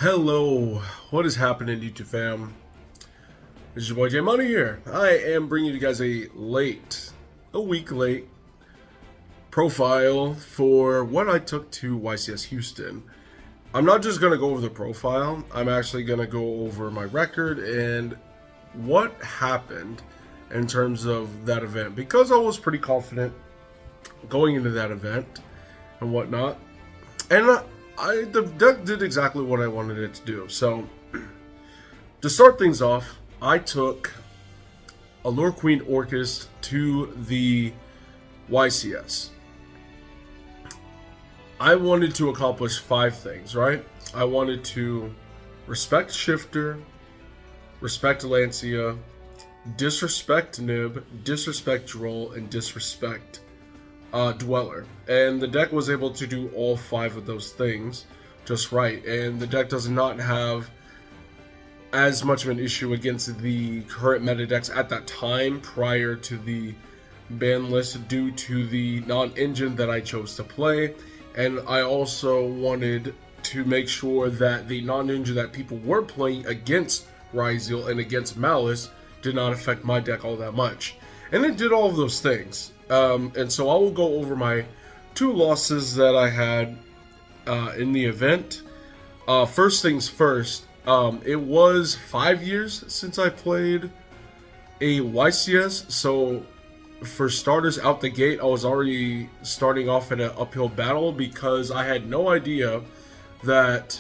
Hello, what is happening, YouTube fam? This is your boy J Money here. I am bringing you guys a week late profile for what I took to YCS Houston. I'm not just gonna go over the profile. I'm actually gonna go over my record and what happened in terms of that event, because I was pretty confident going into that event and whatnot, and the deck did exactly what I wanted it to do. So, to start things off, I took Allure Queen Orcus to the YCS. I wanted to accomplish 5 things, right? I wanted to respect Shifter, respect Lancia, disrespect Nib, disrespect Droll, and disrespect Dweller, and the deck was able to do all 5 of those things just right, and the deck does not have as much of an issue against the current meta decks at that time prior to the ban list due to the non-engine that I chose to play. And I also wanted to make sure that the non-engine that people were playing against Ryzeal and against Malice did not affect my deck all that much, and it did all of those things. And so I will go over my 2 losses that I had in the event. First things first, it was 5 years since I played a YCS, so for starters out the gate, I was already starting off in an uphill battle because I had no idea that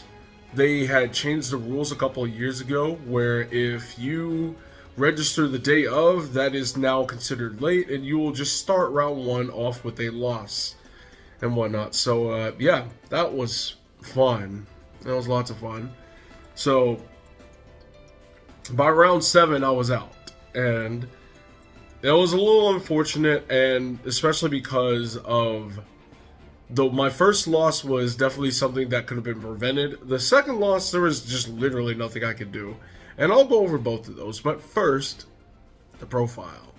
they had changed the rules a couple of years ago, where if you register the day of, that is now considered late, and you will just start round 1 off with a loss and whatnot. So yeah, that was fun. That was lots of fun. So by round 7 I was out, and it was a little unfortunate, and especially because of my first loss was definitely something that could have been prevented. The second loss, there was just literally nothing I could do. And I'll go over both of those, but first, the profile.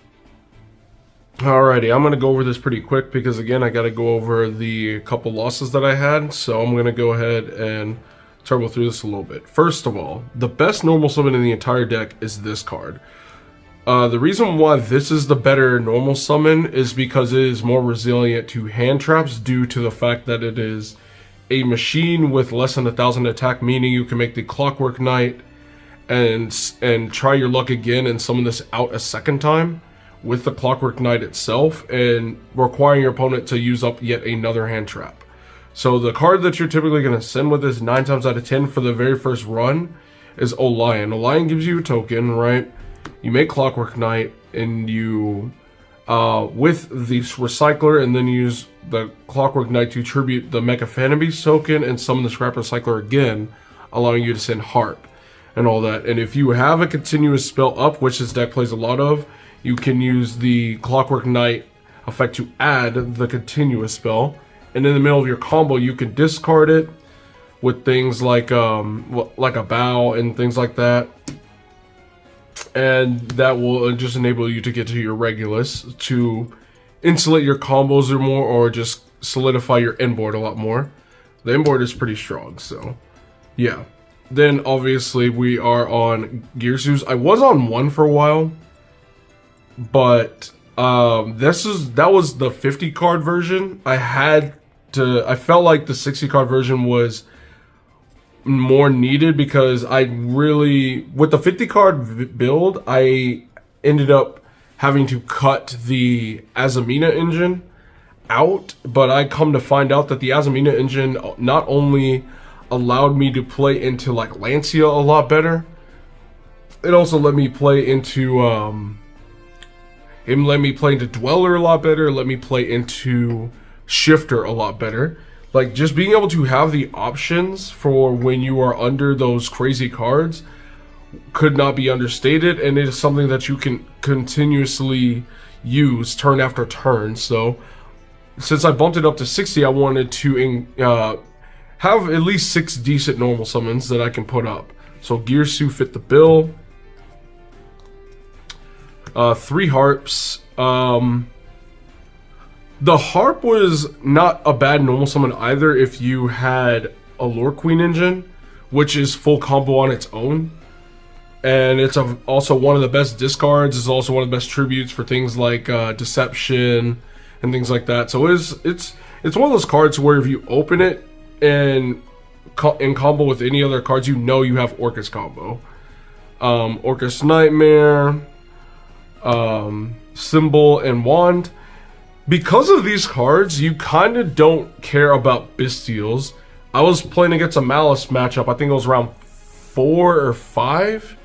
Alrighty, I'm going to go over this pretty quick because, again, I got to go over the couple losses that I had. So I'm going to go ahead and turbo through this a little bit. First of all, the best normal summon in the entire deck is this card. The reason why this is the better normal summon is because it is more resilient to hand traps due to the fact that it is a machine with less than 1,000 attack, meaning you can make the Clockwork Knight and try your luck again and summon this out a second time with the Clockwork Knight itself, and requiring your opponent to use up yet another hand trap. So the card that you're typically going to send with this 9 times out of 10 for the very first run is Olion. Olion gives you a token, right? You make Clockwork Knight, and you with the Recycler, and then use the Clockwork Knight to tribute the Mecha Phantom Beast token and summon the Scrap Recycler again, allowing you to send Harp and all that. And if you have a continuous spell up, which this deck plays a lot of, you can use the Clockwork Knight effect to add the continuous spell. And in the middle of your combo, you can discard it with things like a bow and things like that. And that will just enable you to get to your Regulus to insulate your combos or more, or just solidify your inboard a lot more. The inboard is pretty strong, so yeah. Then obviously we are on Gearsus. I was on 1 for a while, but that was the 50 card version. I felt like the 60 card version was more needed because with the 50 card build, I ended up having to cut the Azamina engine out, but I come to find out that the Azamina engine not only allowed me to play into like Lancia a lot better, it also let me play into Dweller a lot better, let me play into Shifter a lot better. Like, just being able to have the options for when you are under those crazy cards could not be understated, and it is something that you can continuously use turn after turn. So since I bumped it up to 60, I wanted to have at least 6 decent normal summons that I can put up. So Gearsu fit the bill. 3 harps. The harp was not a bad normal summon either if you had a Lore Queen engine, which is full combo on its own. And it's also one of the best discards. It's also one of the best tributes for things like deception and things like that. So it's one of those cards where if you open it and in combo with any other cards, you know you have Orcus combo. Orcus Nightmare, Symbol, and Wand. Because of these cards, you kind of don't care about Bestials. I was playing against a Malice matchup, I think it was round 4 or 5,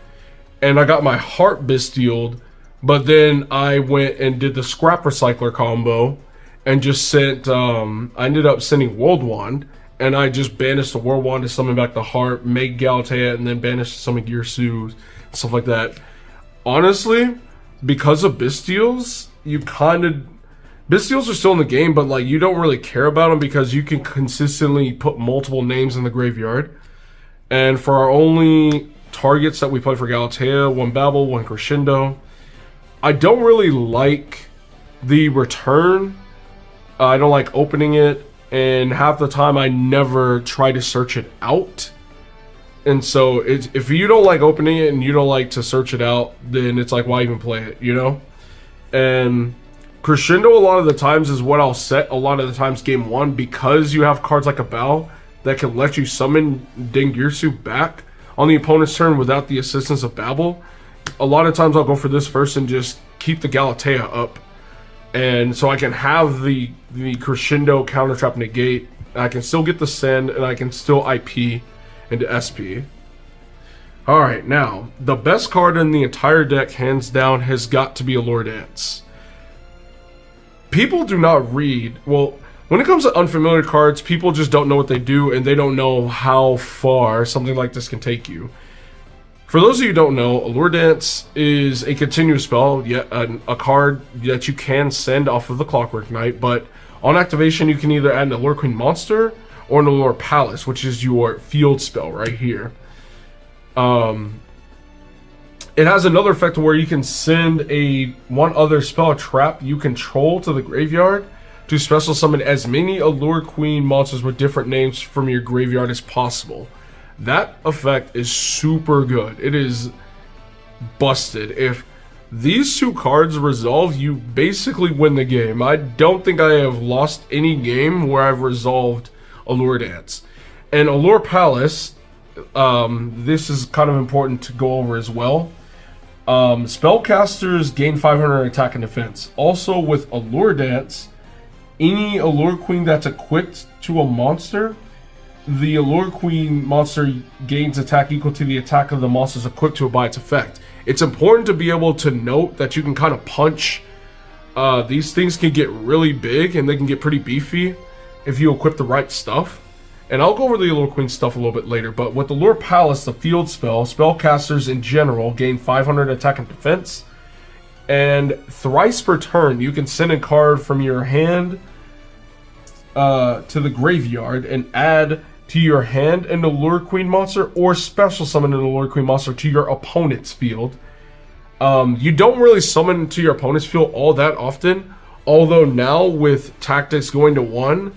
and I got my Heart Bestialed, but then I went and did the Scrap Recycler combo, and just sent, I ended up sending World Wand, and I just banished the World Wand to summon back the Heart, make Galatea, and then banished some of Girsu, stuff like that. Honestly, because of Bestials, Bestials are still in the game, but like you don't really care about them because you can consistently put multiple names in the graveyard. And for our only targets that we play for Galatea, 1 Babel, 1 Crescendo, I don't really like the return. I don't like opening it, and half the time I never try to search it out. And so if you don't like opening it and you don't like to search it out, then it's like, why even play it, you know? And Crescendo a lot of the times is what I'll set a lot of the times game 1, because you have cards like a Bow that can let you summon Dengirsu back on the opponent's turn without the assistance of Babel. A lot of times I'll go for this first and just keep the Galatea up, and so I can have the Crescendo counter trap negate. I can still get the send, and I can still IP into SP. Alright, now the best card in the entire deck, hands down, has got to be Allure Dance. People do not read, well, when it comes to unfamiliar cards, people just don't know what they do, and they don't know how far something like this can take you. For those of you who don't know, Allure Dance is a continuous spell, yet a card that you can send off of the Clockwork Knight, but on activation you can either add an Allure Queen monster or an Allure Palace, which is your field spell right here. It has another effect where you can send one other spell, a trap you control, to the graveyard to special summon as many Allure Queen monsters with different names from your graveyard as possible. That effect is super good. It is busted. If these 2 cards resolve, you basically win the game. I don't think I have lost any game where I've resolved Allure Dance. And Allure Palace, this is kind of important to go over as well. Spellcasters gain 500 attack and defense. Also with Allure Dance, any Allure Queen that's equipped to a monster, the Allure Queen monster gains attack equal to the attack of the monsters equipped to it by its effect. It's important to be able to note that you can kind of punch. These things can get really big and they can get pretty beefy if you equip the right stuff. And I'll go over the Allure Queen stuff a little bit later, but with Allure Palace, the field spell, spellcasters in general gain 500 attack and defense. And thrice per turn, you can send a card from your hand to the graveyard and add to your hand an Allure Queen monster, or special summon an Allure Queen monster to your opponent's field. You don't really summon to your opponent's field all that often, although now with tactics going to 1,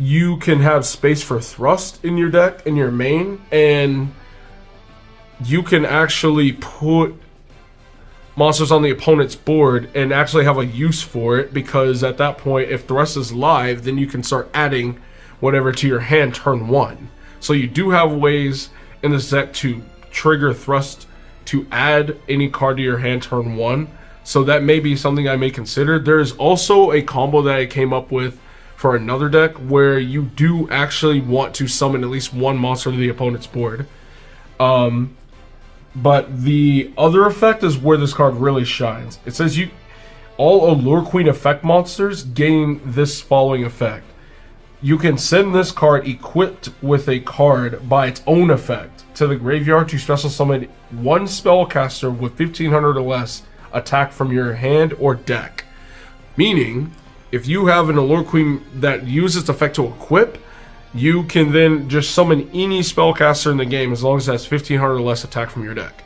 you can have space for thrust in your deck, in your main, and you can actually put monsters on the opponent's board and actually have a use for it, because at that point, if thrust is live, then you can start adding whatever to your hand turn 1. So you do have ways in this deck to trigger thrust to add any card to your hand turn 1. So that may be something I may consider. There is also a combo that I came up with for another deck where you do actually want to summon at least 1 monster to the opponent's board. But the other effect is where this card really shines. It says all Allure Queen effect monsters gain this following effect. You can send this card equipped with a card by its own effect to the graveyard to special summon 1 spellcaster with 1500 or less attack from your hand or deck. Meaning, if you have an Allure Queen that uses the effect to equip, you can then just summon any spellcaster in the game as long as it has 1500 or less attack from your deck.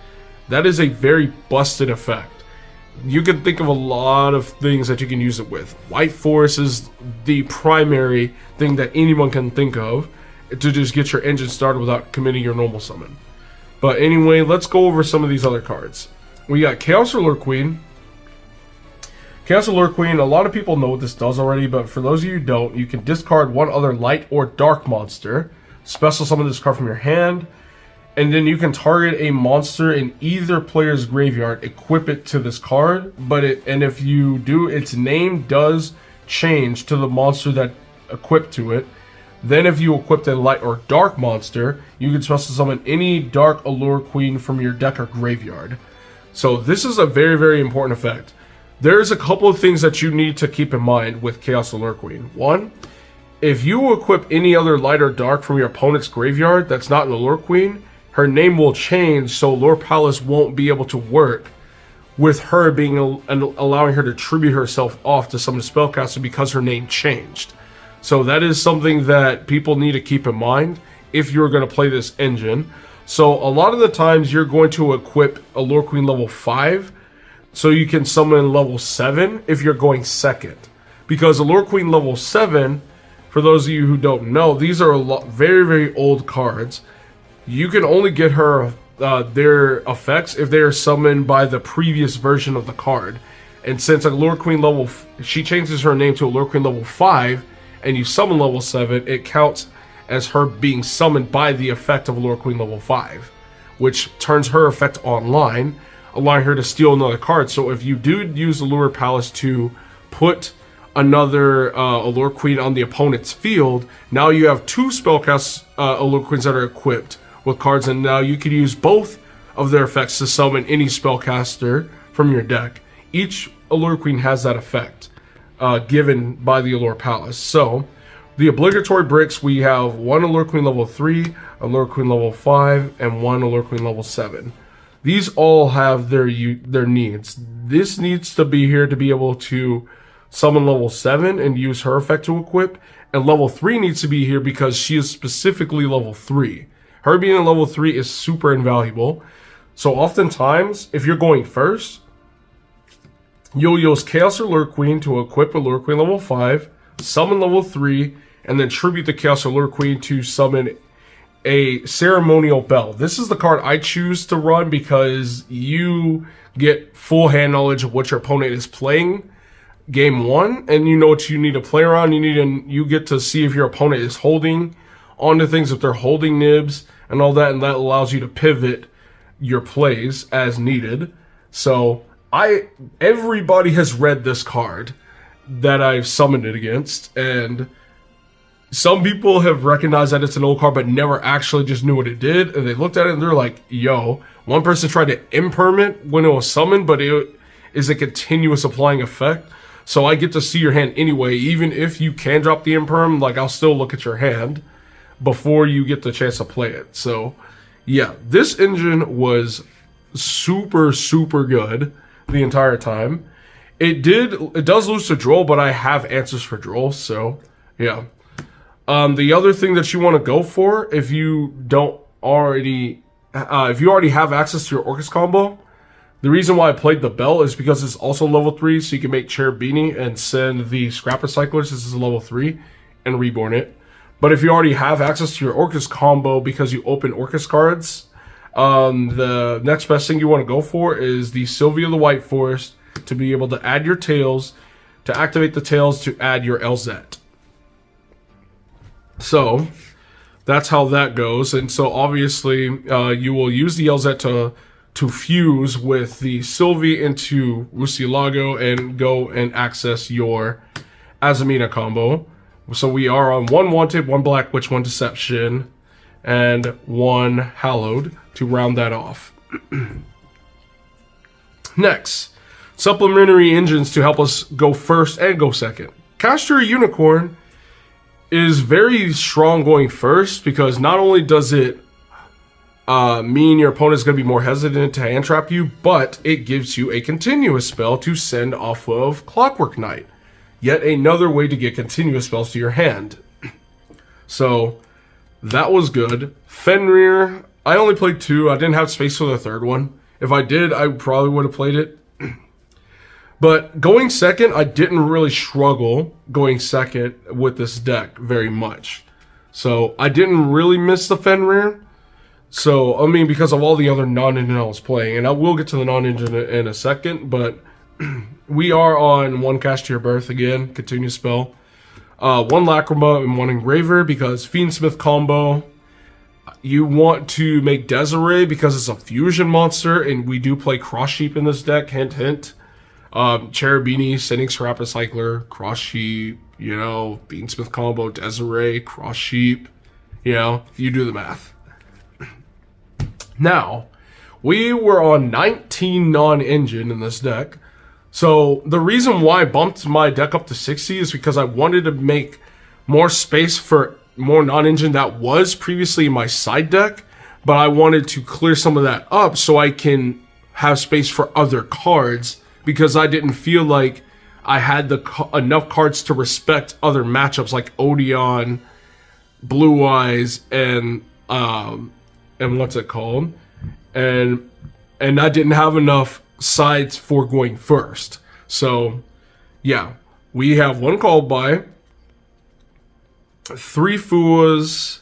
That is a very busted effect. You can think of a lot of things that you can use it with. White Forest is the primary thing that anyone can think of. to just get your engine started without committing your normal summon. But anyway, let's go over some of these other cards. We got Chaos Allure Queen. Chaos Allure Queen, a lot of people know what this does already, but for those of you who don't, you can discard one other light or dark monster, special summon this card from your hand, and then you can target a monster in either player's graveyard, equip it to this card, and if you do, its name does change to the monster that equipped to it. Then if you equip a light or dark monster, you can special summon any dark Allure Queen from your deck or graveyard. So this is a very, very important effect. There's a couple of things that you need to keep in mind with Chaos Allure Queen. One, if you equip any other light or dark from your opponent's graveyard that's not an Allure Queen, her name will change, so Allure Palace won't be able to work with her being allowing her to tribute herself off to summon a spellcaster because her name changed. So that is something that people need to keep in mind if you're going to play this engine. So a lot of the times you're going to equip Allure Queen level 5 so you can summon level 7 if you're going second. Because Allure Queen level 7, for those of you who don't know, these are very, very old cards. You can only get her their effects if they are summoned by the previous version of the card. And since Allure Queen she changes her name to Allure Queen level 5, and you summon level 7, it counts as her being summoned by the effect of Allure Queen level 5, which turns her effect online, allowing her to steal another card. So if you do use Allure Palace to put another Allure Queen on the opponent's field, now you have two spellcast Allure Queens that are equipped with cards, and now you can use both of their effects to summon any spellcaster from your deck. Each Allure Queen has that effect given by the Allure Palace. So the obligatory bricks, we have one Allure Queen level 3, Allure Queen level 5, and one Allure Queen level 7. These all have their needs. This needs to be here to be able to summon level 7 and use her effect to equip, and level 3 needs to be here because she is specifically level 3. Her being a level 3 is super invaluable. So oftentimes, if you're going first, you'll use Chaos Allure Queen to equip Allure Queen level 5, summon level 3, and then tribute the Chaos Allure Queen to summon a Ceremonial Bell. This is the card I choose to run because you get full hand knowledge of what your opponent is playing game 1, and you know what you need to play around. You get to see if your opponent is holding onto things, if they're holding nibs and all that, and that allows you to pivot your plays as needed. So everybody has read this card that I've summoned it against, and some people have recognized that it's an old card but never actually just knew what it did, and they looked at it and they're like, yo, one person tried to imperm it when it was summoned, but it is a continuous applying effect. So I get to see your hand anyway, even if you can drop the imperm, like I'll still look at your hand before you get the chance to play it. So yeah, this engine was super, super good the entire time. It does lose to Droll, but I have answers for Droll, so yeah. The other thing that you want to go for, if you already have access to your Orcus combo, the reason why I played the Bell is because it's also level 3, so you can make Chair Beanie and send the Scrap Recyclers, this is level 3, and Reborn it. But if you already have access to your Orcus combo because you open Orcus cards, the next best thing you want to go for is the Sylvia the White Forest to be able to add your Tails, to activate the Tails to add your LZ. So that's how that goes. And so obviously you will use the LZ to fuse with the Sylvie into Rusilago and go and access your Azamina combo. So we are on 1 Wanted, 1 Black Witch, 1 Deception, and 1 Hallowed to round that off. Next, supplementary engines to help us go first and go second. Caster Unicorn is very strong going first because not only does it mean your opponent's going to be more hesitant to hand trap you, but it gives you a continuous spell to send off of Clockwork Knight. Yet another way to get continuous spells to your hand. So that was good. Fenrir, I only played 2. I didn't have space for the third one. If I did, I probably would have played it. But going second, I didn't really struggle going second with this deck very much. So I didn't really miss the Fenrir. So, I mean, because of all the other non-engine I was playing. And I will get to the non-engine in a second. But we are on 1 Cash to Your Birth again. Continue spell. 1 Lacrima and 1 Engraver because Fiendsmith combo. You want to make Desiree because it's a fusion monster. And we do play Cross Sheep in this deck. Hint, hint. Cherubini, Sending Scrap Recycler, Cross Sheep, you know, Beansmith combo, Desiree, Cross Sheep, you know, you do the math. Now, we were on 19 non-engine in this deck. So the reason why I bumped my deck up to 60 is because I wanted to make more space for more non-engine that was previously in my side deck, but I wanted to clear some of that up so I can have space for other cards, because I didn't feel like I had enough cards to respect other matchups like Odeon, Blue Eyes, and what's it called? And I didn't have enough sides for going first. So, yeah, we have 1 Called By, 3 Fuas,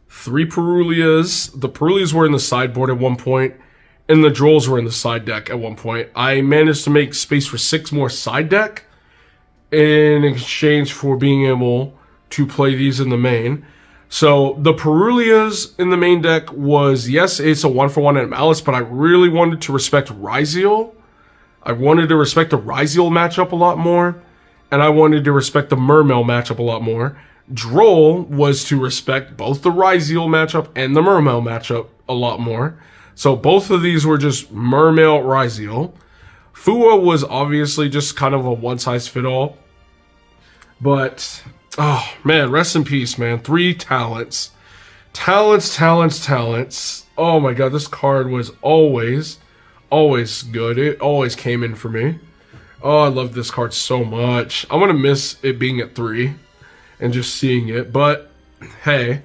3 Perulias. The Perulias were in the sideboard at one point. And the Drolls were in the side deck at one point. I managed to make space for 6 more side deck in exchange for being able to play these in the main. So the Perulias in the main deck was, yes, it's a 1-for-1 at Malice, but I really wanted to respect Ryziel. I wanted to respect the Ryziel matchup a lot more, and I wanted to respect the Mermail matchup a lot more. Droll was to respect both the Ryziel matchup and the Mermail matchup a lot more. So both of these were just Mermail, Ryziel. Fua was obviously just kind of a one-size-fit-all. But, oh, man, rest in peace, man. 3 talents. Talents. Oh, my God, this card was always good. It always came in for me. Oh, I love this card so much. I'm going to miss it being at 3 and just seeing it. But, hey,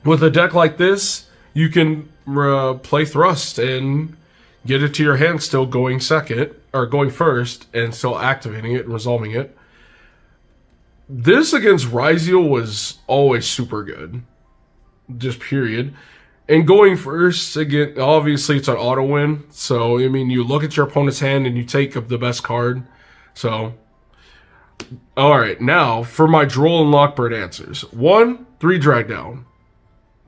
with a deck like this, you can play Thrust and get it to your hand still going second, or going first, and still activating it and resolving it. This against Ryziel was always super good. Just period. And going first, again, obviously it's an auto win. So, I mean, you look at your opponent's hand and you take the best card. So, alright, now for my Droll and Lockbird answers. 1, 3 drag down.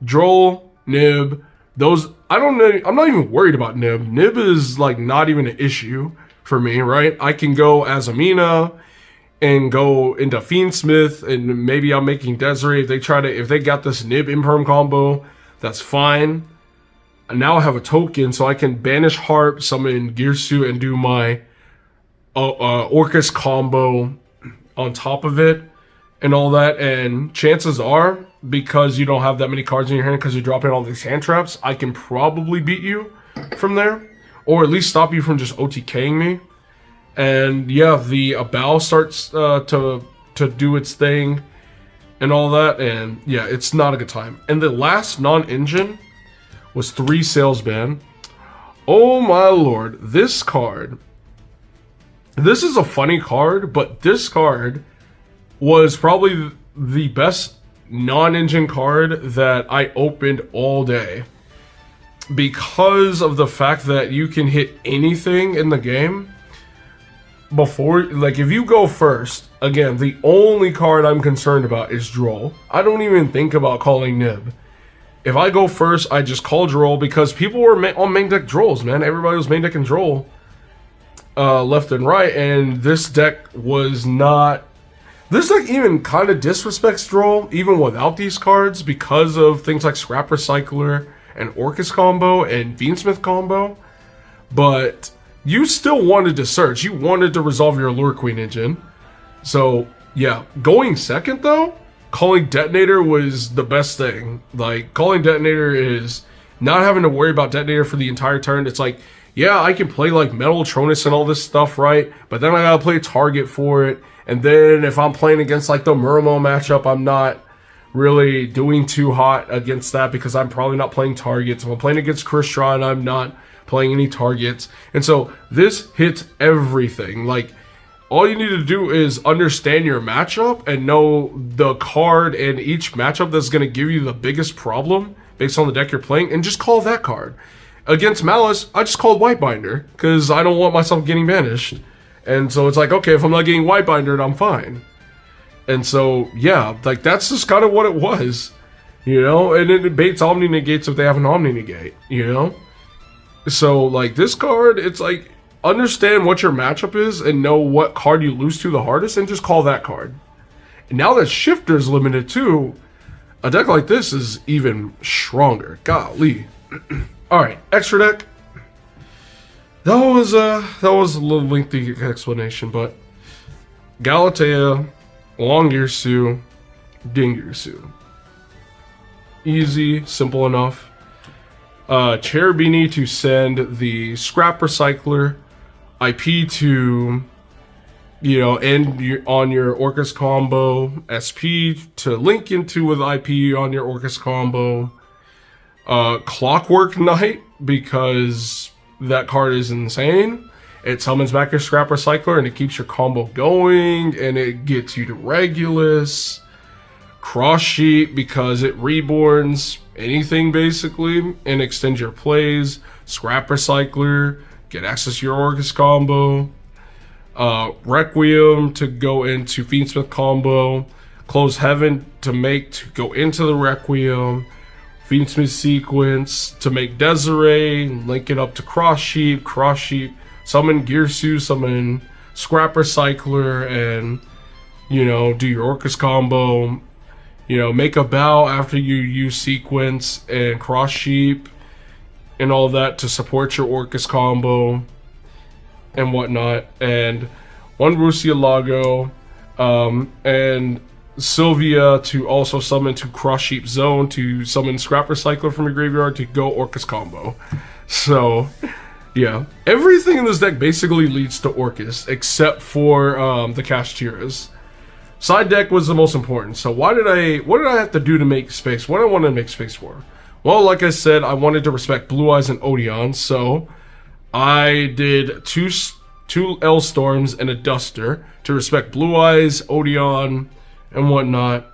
Droll, Nib, those, I don't know, I'm not even worried about Nib. Nib is like not even an issue for me, right? I can go as Amina and go into Fiendsmith, and maybe I'm making Desiree. If they got this Nib Imperm combo, that's fine. And now I have a token, so I can banish Harp, summon Gearsuit, and do my Orcus combo on top of it and all that. And chances are, because you don't have that many cards in your hand because you're dropping all these hand traps, I can probably beat you from there, or at least stop you from just OTKing me. And yeah, the Abao starts to do its thing and all that, and yeah, it's not a good time. And the last non-engine was 3 Salesman. Oh my lord, this card. This is a funny card, but this card was probably the best non-engine card that I opened all day, because of the fact that you can hit anything in the game before. Like, if you go first, again, the only card I'm concerned about is Droll. I don't even think about calling Nib. If I go first, I just call Droll, because people were on main deck Drolls, man. Everybody was main decking Droll left and right, and this deck was not. This deck even kind of disrespects Droll, even without these cards, because of things like Scrap Recycler and Orcus combo and Fiendsmith combo. But you still wanted to search. You wanted to resolve your Allure Queen engine. So, yeah. Going second, though, calling Detonator was the best thing. Like, calling Detonator is not having to worry about Detonator for the entire turn. It's like, yeah, I can play, like, Metal Tronus and all this stuff, right? But then I gotta play a target for it. And then if I'm playing against, like, the Murmo matchup, I'm not really doing too hot against that, because I'm probably not playing targets. If I'm playing against Kristron, I'm not playing any targets. And so this hits everything. Like, all you need to do is understand your matchup and know the card in each matchup that's going to give you the biggest problem based on the deck you're playing, and just call that card. Against Malice, I just called Whitebinder because I don't want myself getting banished. And so it's like, okay, if I'm not getting Whitebindered, I'm fine. And so, yeah, like that's just kind of what it was, you know? And it baits Omni Negates if they have an Omni Negate, you know? So, like, this card, it's like, understand what your matchup is and know what card you lose to the hardest and just call that card. And now that Shifter's limited too, a deck like this is even stronger. Golly. Alright, extra deck. That was a little lengthy explanation, but Galatea, Longirsu, Dingirsu. Easy, simple enough. Cherubini to send the Scrap Recycler, IP to, you know, end on your Orcus combo, SP to link into with IP on your Orcus combo, Clockwork Knight, because that card is insane. It summons back your Scrap Recycler and it keeps your combo going and it gets you to Regulus. Cross Sheet because it reborns anything basically and extends your plays. Scrap Recycler, get access to your Orcus combo. Requiem to go into Fiendsmith combo. Close Heaven to go into the Requiem. Fiendsmith Sequence to make Desiree, link it up to Cross Sheet, summon Girsu, summon Scrap Recycler, and, you know, do your Orcus combo. You know, make a bow after you use Sequence and Cross Sheep and all that to support your Orcus combo and whatnot. And one Rusialago, and Sylvia to also summon to Cross Sheep Zone to summon Scrap Recycler from your graveyard to go Orcus combo. So, yeah. Everything in this deck basically leads to Orcus except for the Kashtira's. Side deck was the most important. So what did I have to do to make space? What did I want to make space for? Well, like I said, I wanted to respect Blue Eyes and Odeon, so I did two L Storms and a Duster to respect Blue Eyes, Odeon, and whatnot.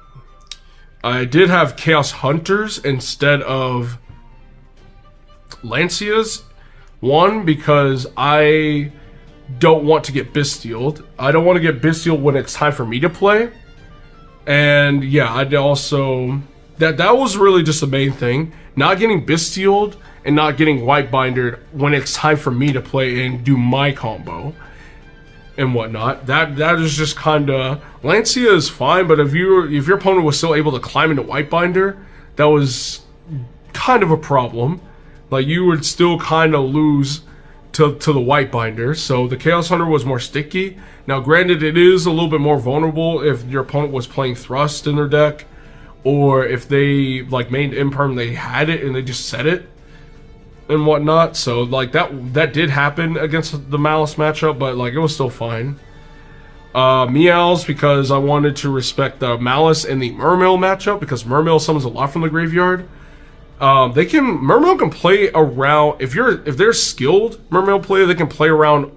I did have Chaos Hunters instead of Lancias. One, because I don't want to get Bestialed. I don't want to get Bestialed when it's time for me to play. And yeah, I'd also... That was really just the main thing. Not getting Bestialed and not getting Whitebindered when it's time for me to play and do my combo and whatnot. That is just kinda... Lancia is fine, but if your opponent was still able to climb into Whitebinder, that was kind of a problem. Like, you would still kind of lose to the Whitebinder, so the Chaos Hunter was more sticky. Now, granted, it is a little bit more vulnerable if your opponent was playing Thrust in their deck, or if they, like, made Imperm, they had it and they just set it and whatnot. So, like, that did happen against the Malice matchup, but, like, it was still fine. Meows, because I wanted to respect the Malice and the Mermail matchup, because Mermail summons a lot from the graveyard. Mermail can play around, if they're skilled Mermail player, they can play around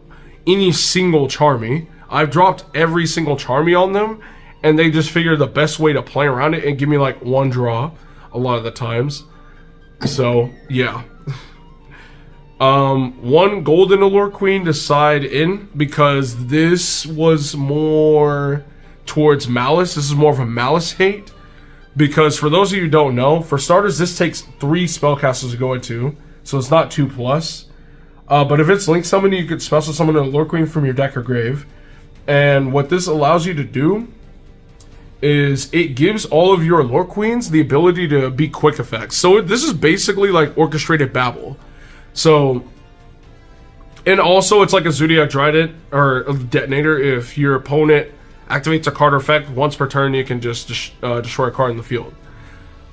any single Charmy. I've dropped every single Charmy on them, and they just figure the best way to play around it and give me like one draw a lot of the times. So, yeah. One Golden Allure Queen to side in, because this was more towards Malice. This is more of a Malice hate. Because for those of you who don't know, for starters, this takes 3 spellcasters to go into, so it's not 2+. But if it's Link Summon, you could special summon an Allure Queen from your deck or grave. And what this allows you to do is it gives all of your Allure Queens the ability to be quick effects. So this is basically like Orchestrated Babel. So, and also it's like a Zodiac Trident or a Detonator. If your opponent activates a card or effect once per turn, you can just destroy a card in the field.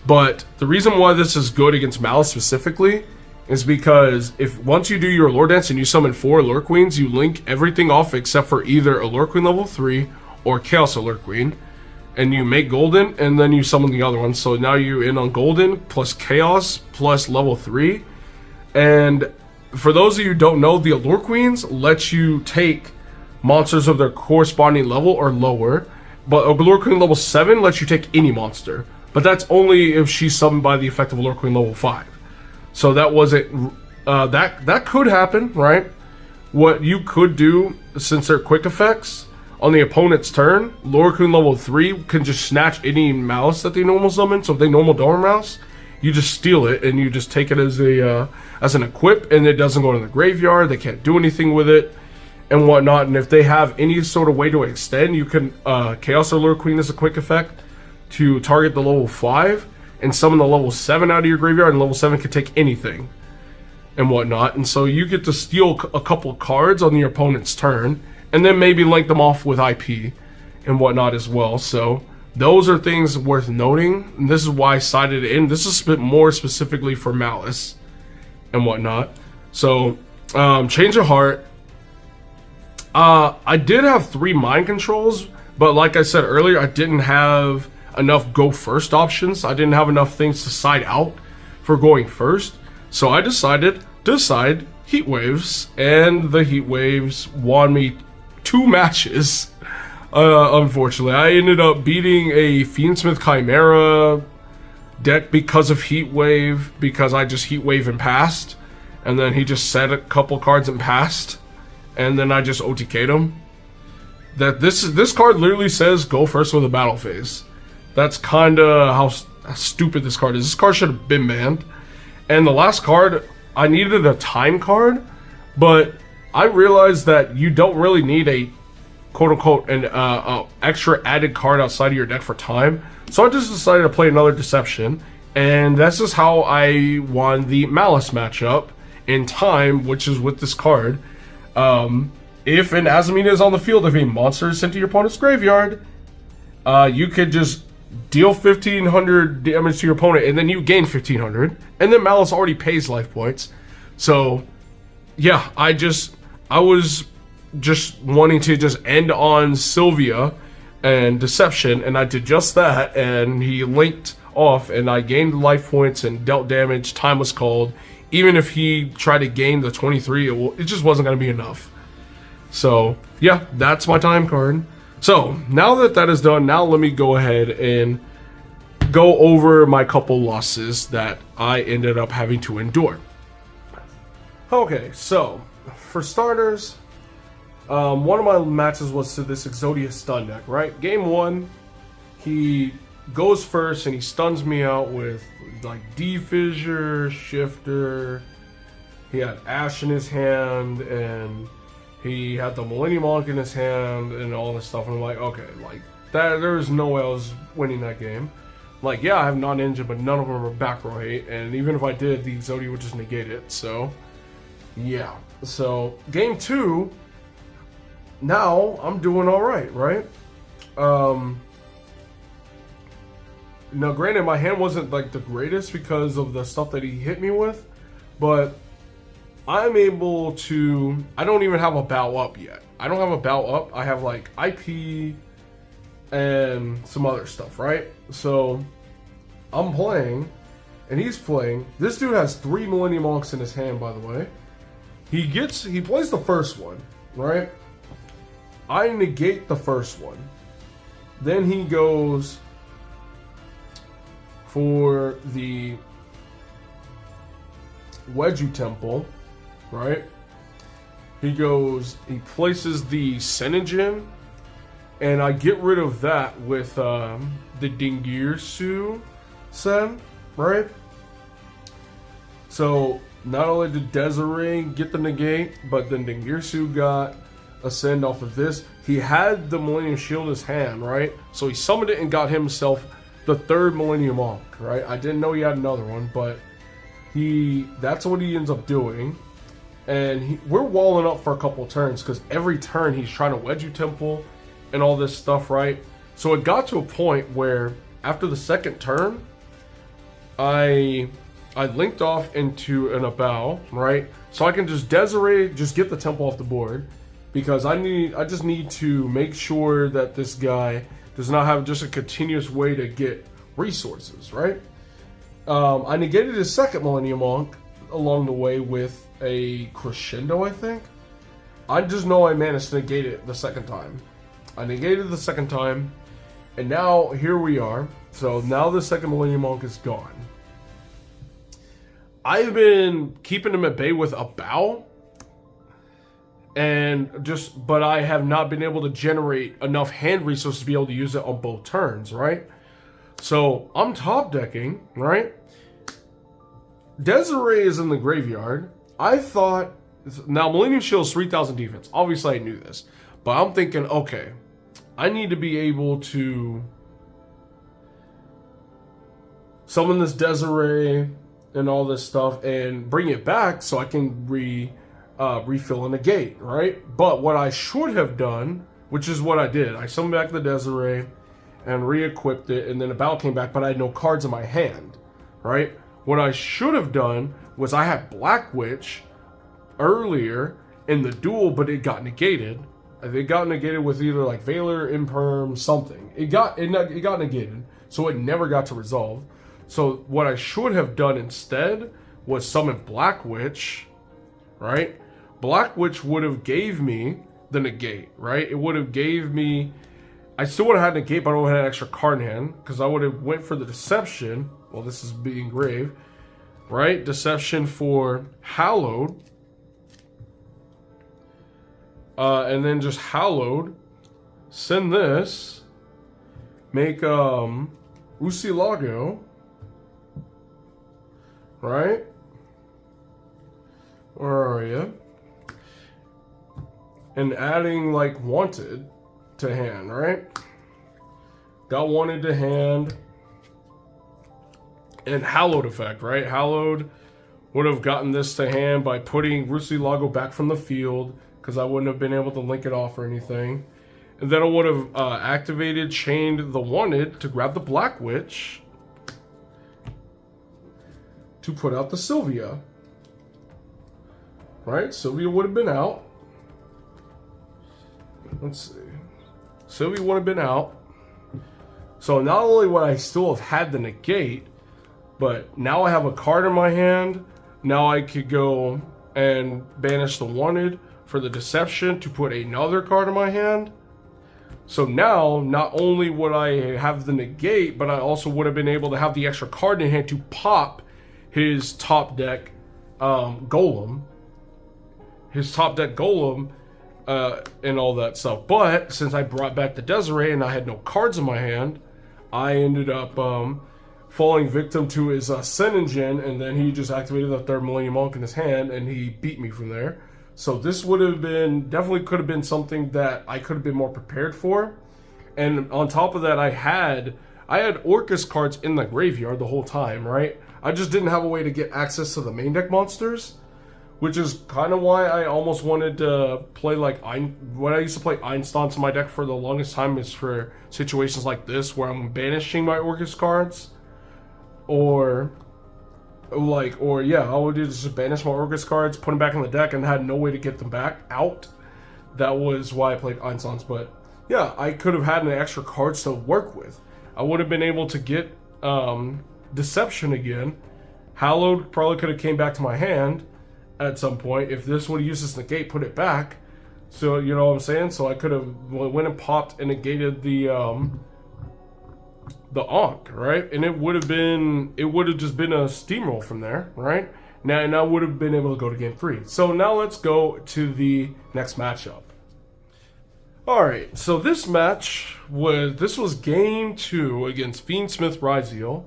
But the reason why this is good against Malice specifically is because if once you do your Allure Dance and you summon 4 Allure Queens, you link everything off except for either Allure Queen level 3 or Chaos Allure Queen, and you make Golden, and then you summon the other one. So now you in on Golden plus Chaos plus level 3. And for those of you who don't know, the Allure Queens let you take monsters of their corresponding level or lower. But Allure Queen level 7 lets you take any monster. But that's only if she's summoned by the effect of Allure Queen level 5. So that wasn't... that could happen, right? What you could do, since they're quick effects, on the opponent's turn, Allure Queen level 3 can just snatch any mouse that they normal summon. So if they normal Dormouse, you just steal it and you just take it as an equip, and it doesn't go to the graveyard. They can't do anything with it and whatnot. And if they have any sort of way to extend, you can Chaos Allure Queen as a quick effect to target the level 5 and summon the level 7 out of your graveyard, and level 7 can take anything and whatnot. And so you get to steal a couple cards on your opponent's turn, and then maybe link them off with IP and whatnot as well. So those are things worth noting, and this is why I cited it in. This is a bit more specifically for Malice and whatnot. So Change of Heart. I did have 3 mind controls, but like I said earlier, I didn't have enough go first options. I didn't have enough things to side out for going first. So I decided to side Heat Waves, and the Heat Waves won me 2 matches. Unfortunately, I ended up beating a Fiendsmith Chimera deck because of Heat Wave, because I just Heat Wave and passed, and then he just set a couple cards and passed, and then I just OTK'd him. That this card literally says go first with a battle phase. That's kinda how stupid this card is. This card should have been banned. And the last card, I needed a time card, but I realized that you don't really need a quote-unquote an extra added card outside of your deck for time. So I just decided to play another Deception, and this is how I won the Malice matchup in time, which is with this card. If an Azamina is on the field, if a monster is sent to your opponent's graveyard, you could just deal 1500 damage to your opponent, and then you gain 1500, and then Malice already pays life points. So yeah, I was just wanting to just end on Sylvia and Deception, and I did just that, and he linked off, and I gained life points and dealt damage. Time was called. Even if he tried to gain the 23, it just wasn't going to be enough. So yeah, that's my time card. So now that that is done, now let me go ahead and go over my couple losses that I ended up having to endure. Okay, so for starters, one of my matches was to this Exodia stun deck, right? Game 1, he goes first and he stuns me out with like D-Fissure, Shifter. He had Ash in his hand, and he had the Millennium Monk in his hand and all this stuff. And I'm like, okay, like that, there was no way I was winning that game. Like, yeah, I have non-engine, but none of them are back row hate, and even if I did, the Exodia would just negate it. So yeah, so game 2, now I'm doing all right, right? Now granted, my hand wasn't like the greatest because of the stuff that he hit me with, but I'm able to, I don't even have a bow up yet. I don't have a bow up. I have like IP and some other stuff, right? So I'm playing and he's playing. This dude has 3 Millennium Monks in his hand, by the way. He plays the first one, right? I negate the first one. Then he goes for the Wedju Temple, right? He places the Senijin, and I get rid of that with the Dingirsu Sen, right? So not only did Desiree get the negate, but then Dingirsu got a send off of this. He had the Millennium Shield in his hand, right? So he summoned it and got himself the 3rd Millennium Monk, right? I didn't know he had another one, but that's what he ends up doing. And we're walling up for a couple turns, because every turn he's trying to Wedju Temple and all this stuff, right? So it got to a point where after the 2nd turn, I linked off into an Abao, right? So I can just Desiree, just get the temple off the board, because I just need to make sure that this guy does not have just a continuous way to get resources, right? I negated his 2nd Millennium Monk along the way with a Crescendo, I think. I just know I managed to negate it the second time. I negated the second time, and now here we are. So now the second Millennium Monk is gone. I've been keeping him at bay with a bow, but I have not been able to generate enough hand resources to be able to use it on both turns, right? So I'm top decking, right? Desiree is in the graveyard. I thought, now Millennium Shield is 3,000 defense. Obviously I knew this, but I'm thinking, okay, I need to be able to summon this Desiree and all this stuff and bring it back so I can refill in the gate, right? But what I should have done, which is what I did, I summoned back the Desiree and re-equipped it, and then the battle came back, but I had no cards in my hand, right? What I should have done was I had Black Witch earlier in the duel, but it got negated. It got negated with either like Valor, Imperm, something. It got negated, so it never got to resolve. So what I should have done instead was summon Black Witch, right? Black Witch would have gave me the negate, right? It would have gave me, I still would have had negate, but I would have had an extra card in hand, because I would have went for the Deception. Well, this is being grave, right? Deception for Hallowed. And then just Hallowed. Send this. Make Usilago. Right? Where are you? And adding like Wanted to hand, right? Got Wanted to hand. And Hallowed effect, right? Hallowed would have gotten this to hand by putting Rusilago back from the field, because I wouldn't have been able to link it off or anything. And then I would have activated, chained the Wanted to grab the Black Witch to put out the Sylvia. Right? Sylvia would have been out. Let's see. Sylvia would have been out. So not only would I still have had the negate, but now I have a card in my hand. Now I could go and banish the Wanted for the Deception to put another card in my hand. So now, not only would I have the negate, but I also would have been able to have the extra card in hand to pop his top deck Golem. His top deck Golem and all that stuff. But since I brought back the Desiree and I had no cards in my hand, I ended up falling victim to his Sen Engine, and then he just activated the third Millennium Monk in his hand, and he beat me from there. So this would have been, definitely could have been something that I could have been more prepared for. And on top of that, I had Orcus cards in the graveyard the whole time, right? I just didn't have a way to get access to the main deck monsters, which is kind of why I almost wanted to play like when I used to play Einstein to my deck for the longest time is for situations like this where I'm banishing my Orcus cards, or I would just banish my Orcus cards, put them back in the deck, and had no way to get them back out. That was why I played Einsteins. But yeah, I could have had an extra cards to work with. I would have been able to get Deception again. Hallowed probably could have came back to my hand at some point. If this would have used this negate, put it back. So, you know what I'm saying? So I could have went and popped and negated the Ankh, right? And it would have just been a steamroll from there, right? Now, and I would have been able to go to game 3. So now let's go to the next matchup. Alright, so this was game 2 against Fiendsmith Ryziel.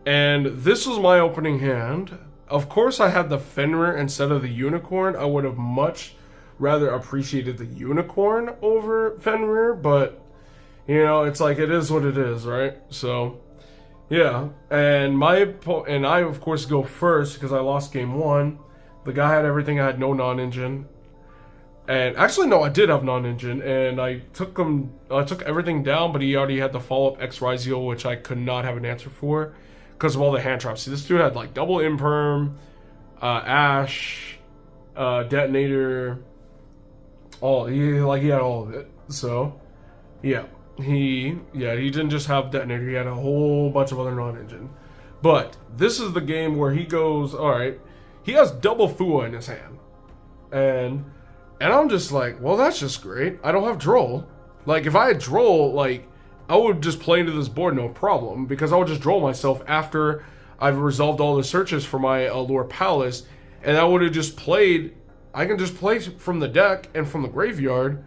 And this was my opening hand. Of course, I had the Fenrir instead of the Unicorn. I would have much rather appreciated the Unicorn over Fenrir, but you know, it's like, it is what it is, right? So, yeah. And I, of course, go first because I lost game 1. The guy had everything. I had no non-engine. And actually, no, I did have non-engine. And I took everything down, but he already had the follow-up X Ryziel, which I could not have an answer for because of all the hand traps. See, this dude had like double Imperm, Ash, Detonator. He had all of it. So, yeah. He didn't just have Detonator, he had a whole bunch of other non-engine. But this is the game where he goes, alright, he has double Fua in his hand. And And I'm just like, well, that's just great. I don't have Droll. Like, if I had Droll, like, I would just play into this board no problem, because I would just Droll myself after I've resolved all the searches for my Allure Palace, and I would have just played. I can just play from the deck and from the graveyard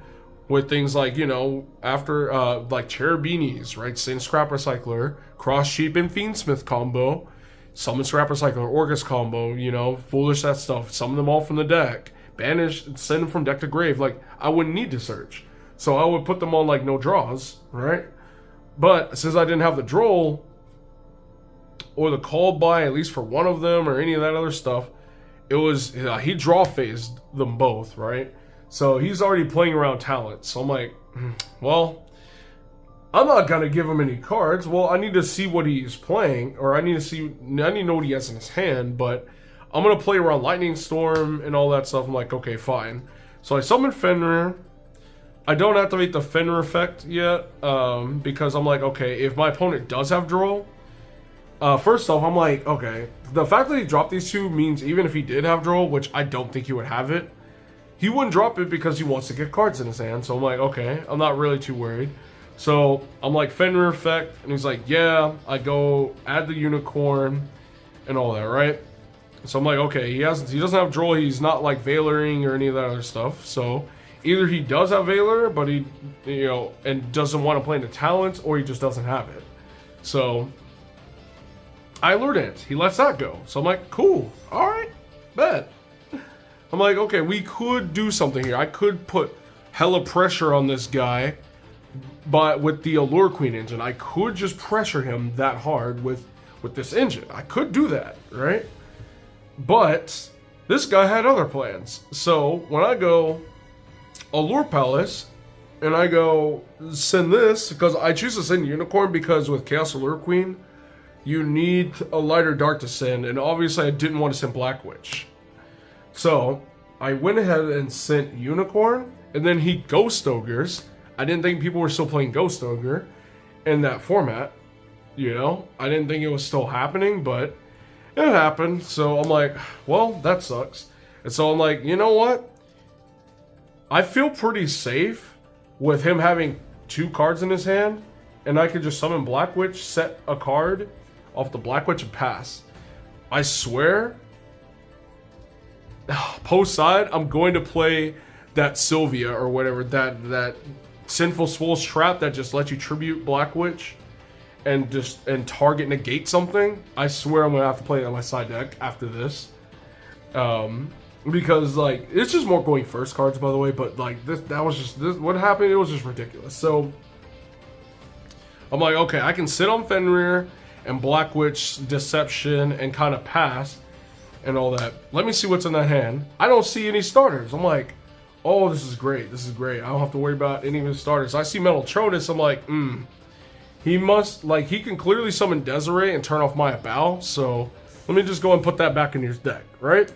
with things like, you know, after, like Cherubinis, right? Sin Scrap Recycler, Cross Sheep and Fiendsmith combo, Summon Scrap Recycler, Orcus combo, you know, Foolish that stuff, summon them all from the deck. Banish, send them from deck to grave. Like, I wouldn't need to search. So I would put them on, like, no draws, right? But since I didn't have the Droll, or the called by, at least for one of them, or any of that other stuff, it was, he draw phased them both, right? So he's already playing around talent. So I'm like, well, I'm not going to give him any cards. Well, I need to see what he's playing, or I need to know what he has in his hand, but I'm going to play around Lightning Storm and all that stuff. I'm like, okay, fine. So I summon Fenrir. I don't activate the Fenrir effect yet, because I'm like, okay, if my opponent does have Droll, first off, I'm like, okay, the fact that he dropped these two means even if he did have Droll, which I don't think he would have it, he wouldn't drop it because he wants to get cards in his hand. So I'm like, okay, I'm not really too worried. So I'm like, Fenrir effect, and he's like, yeah. I go add the Unicorn and all that, right? So I'm like, okay, he doesn't have Droll, he's not like Veiloring or any of that other stuff. So either he does have Valor, but he, you know, and doesn't want to play into talents, or he just doesn't have it. So I Allure Dance, he lets that go. So I'm like, cool, alright, bet. I'm like, okay, we could do something here. I could put hella pressure on this guy, but with the Allure Queen engine, I could just pressure him that hard with this engine. I could do that, right? But this guy had other plans. So when I go Allure Palace, and I go send this, because I choose to send Unicorn because with Chaos Allure Queen, you need a lighter dart to send, and obviously I didn't want to send Black Witch. So I went ahead and sent Unicorn, and then he Ghost Ogres. I didn't think people were still playing Ghost Ogre in that format, you know? I didn't think it was still happening, but it happened. So I'm like, well, that sucks. And so I'm like, you know what? I feel pretty safe with him having two cards in his hand, and I could just summon Black Witch, set a card off the Black Witch, and pass. I swear, post side, I'm going to play that Sylvia or whatever, that Sinful Swole's Trap that just lets you tribute Black Witch and target negate something. I swear I'm gonna have to play it on my side deck after this. Because like it's just more going first cards, by the way, but like what happened, it was just ridiculous. So I'm like, okay, I can sit on Fenrir and Black Witch Deception and kind of pass and all that. Let me see what's in that hand. I don't see any starters. I'm like, oh, this is great. This is great. I don't have to worry about any of his starters. I see Metal Tronus. I'm like, he must, like, he can clearly summon Desiree and turn off my Bow. So let me just go and put that back in his deck, right?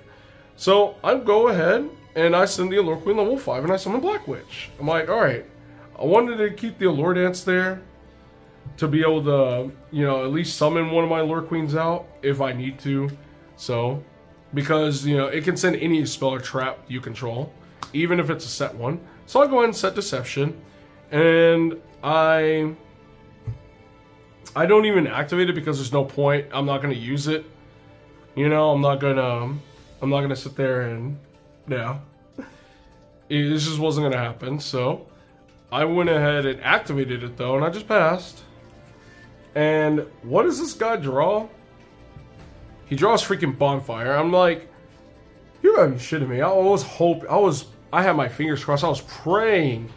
So I go ahead and I send the Allure Queen level 5 and I summon Black Witch. I'm like, all right, I wanted to keep the Allure Dance there to be able to, you know, at least summon one of my Allure Queens out if I need to. So, because, you know, it can send any spell or trap you control, even if it's a set one. So I go ahead and set Deception, and I don't even activate it because there's no point. I'm not gonna use it. You know, I'm not gonna sit there and, yeah. This just wasn't gonna happen. So I went ahead and activated it though, and I just passed. And what does this guy draw? He draws freaking Bonfire. I'm like, you gotta be shitting me. I had my fingers crossed. I was praying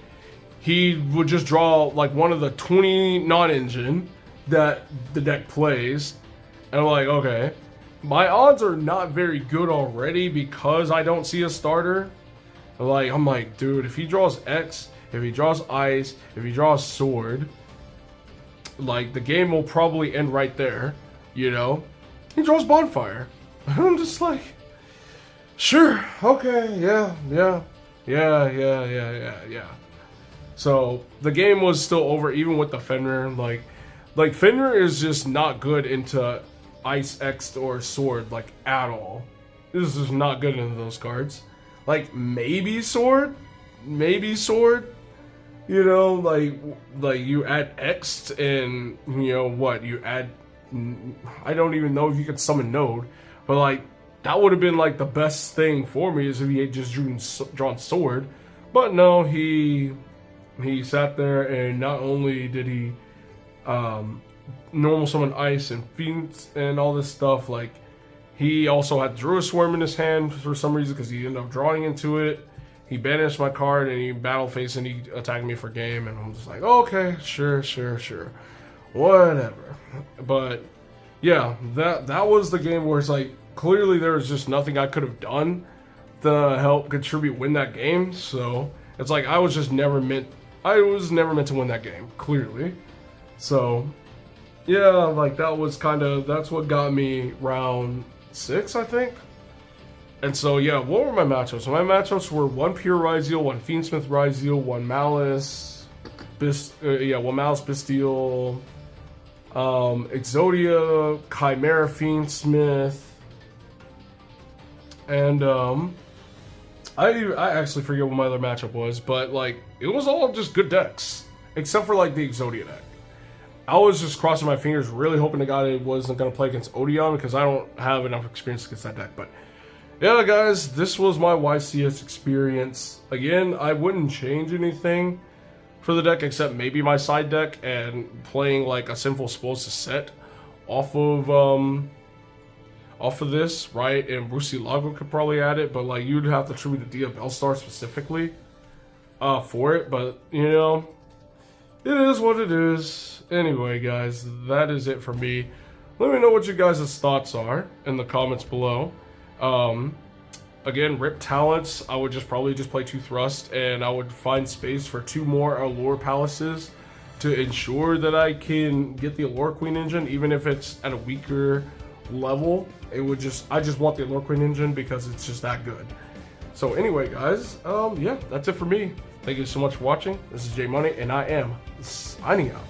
he would just draw like one of the 20 non-engine that the deck plays. And I'm like, okay, my odds are not very good already because I don't see a starter. I'm like, dude, if he draws X, if he draws Ice, if he draws Sword, like the game will probably end right there, you know? He draws Bonfire. I'm just like, sure, okay, yeah. So the game was still over even with the Fenrir. Like Fenrir is just not good into Ice X or Sword like at all. This is just not good into those cards. Like maybe sword, you know, like you add X and you know what, you add, I don't even know if you could summon Node, but like that would have been like the best thing for me is if he had just drawn sword. But no, he sat there, and not only did he normal summon ice and fiends and all this stuff, like he also had Druid Swarm in his hand for some reason because he ended up drawing into it. He banished my card and he battle faced and he attacked me for game, and I'm just like, okay, sure, whatever. But yeah, that was the game where it's like clearly there was just nothing I could have done to help contribute win that game. So it's like I was never meant to win that game, clearly. So yeah, like that's what got me round 6, I think. And so yeah, what were my matchups? My matchups were 1 Pure Ryzeal, 1 Fiendsmith Ryzeal, 1 Malice, one Malice Bestial, Exodia, Chimera Fiendsmith, and I actually forget what my other matchup was, but like it was all just good decks, except for like the Exodia deck. I was just crossing my fingers, really hoping to God it wasn't going to play against Odeon because I don't have enough experience against that deck. But yeah, guys, this was my YCS experience. Again, I wouldn't change anything for the deck except maybe my side deck and playing like a Sinful Spoils set off of this, right? And Brucey Lago could probably add it, but like you'd have to attribute the Dia Bellstar specifically for it. But you know, it is what it is. Anyway, guys, that is it for me. Let me know what you guys' thoughts are in the comments below. Again, rip talents, I would probably just play 2 Thrust, and I would find space for 2 more Allure Palaces to ensure that I can get the Allure Queen engine, even if it's at a weaker level. I just want the Allure Queen engine because it's just that good. So anyway, guys, yeah, that's it for me. Thank you so much for watching. This is J Money, and I am signing out.